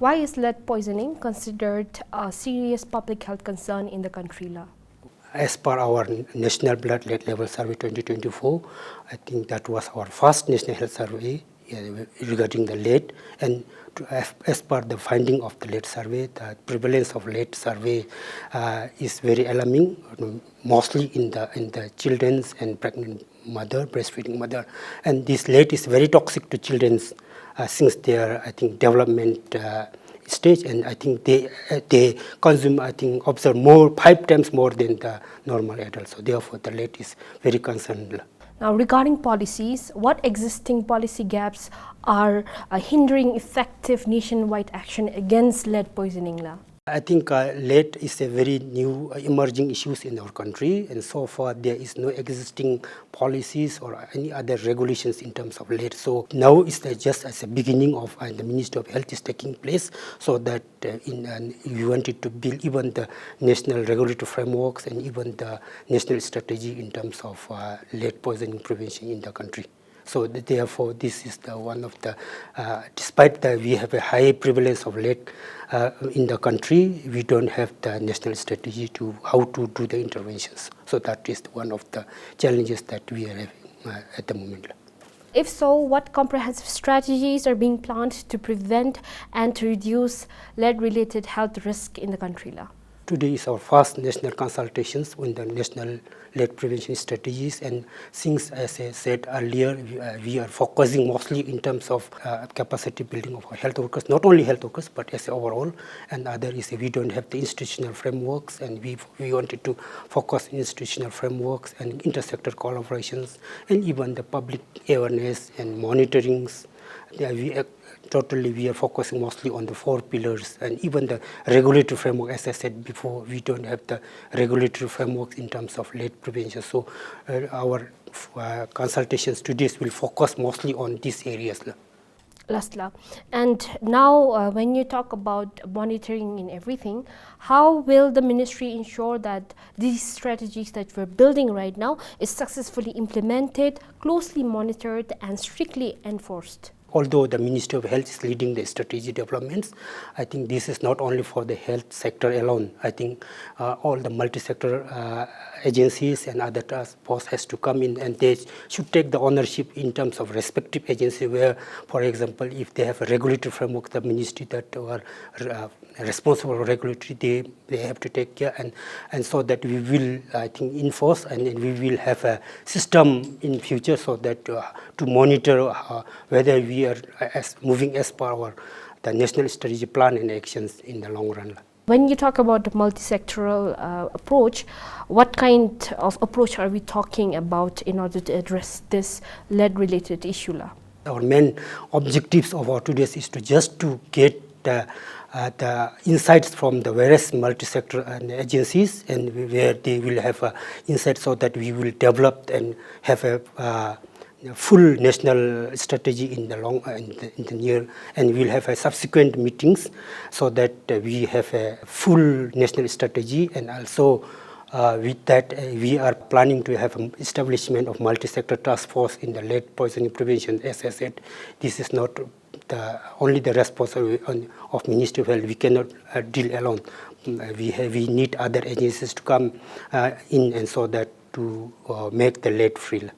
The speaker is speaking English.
Why is lead poisoning considered a serious public health concern in the country? As per our National Blood Lead Level Survey 2024, I think that was our first national health survey regarding the lead. And as per the finding of the lead survey, the prevalence of lead survey is very alarming, mostly in the children's and pregnant mother, breastfeeding mother. And this lead is very toxic to children since their, I think, development stage, and I think they consume, I think, observe 5 times more than the normal adults. So therefore, the lead is very concerned. Now, regarding policies, what existing policy gaps are hindering effective nationwide action against lead poisoning? I think lead is a very new emerging issues in our country, and so far there is no existing policies or any other regulations in terms of lead. So now it's just as a beginning of the Ministry of Health is taking place, so that we wanted to build even the national regulatory frameworks and even the national strategy in terms of lead poisoning prevention in the country. So therefore, this is one of the, despite that we have a high prevalence of lead in the country, we don't have the national strategy to how to do the interventions. So that is one of the challenges that we are having at the moment. If so, what comprehensive strategies are being planned to prevent and to reduce lead-related health risk in the country? Today is our first national consultations on the national lead prevention strategies, and since, as I said earlier, we are focusing mostly in terms of capacity building of our health workers, not only health workers, but as overall. And other is we don't have the institutional frameworks, and we wanted to focus on institutional frameworks and intersector collaborations, and even the public awareness and monitorings. We are focusing mostly on the 4 pillars, and even the regulatory framework. As I said before, we don't have the regulatory frameworks in terms of lead prevention. So our consultations today will focus mostly on these areas. And now when you talk about monitoring in everything, how will the ministry ensure that these strategies that we're building right now is successfully implemented, closely monitored, and strictly enforced? Although the Ministry of Health is leading the strategy developments, I think this is not only for the health sector alone. I think all the multi-sector agencies and other task force has to come in, and they should take the ownership in terms of respective agency where, for example, if they have a regulatory framework, the ministry that are responsible for regulatory, they have to take care, and so that we will, I think, enforce, and we will have a system in future so that to monitor whether we are moving as per the national strategy plan and actions in the long run. When you talk about the multi-sectoral approach, what kind of approach are we talking about in order to address this lead-related issue? Our main objectives of our today's is to get the insights from the various multi-sector agencies, and where they will have insights so that we will develop and have a full national strategy in the near, and we'll have a subsequent meetings so that we have a full national strategy. And also with that, we are planning to have an establishment of multi-sector task force in the lead poisoning prevention. As I said, this is not only the responsibility of Ministry of Health. We cannot deal alone. We need other agencies to come in, and so that to make the lead free.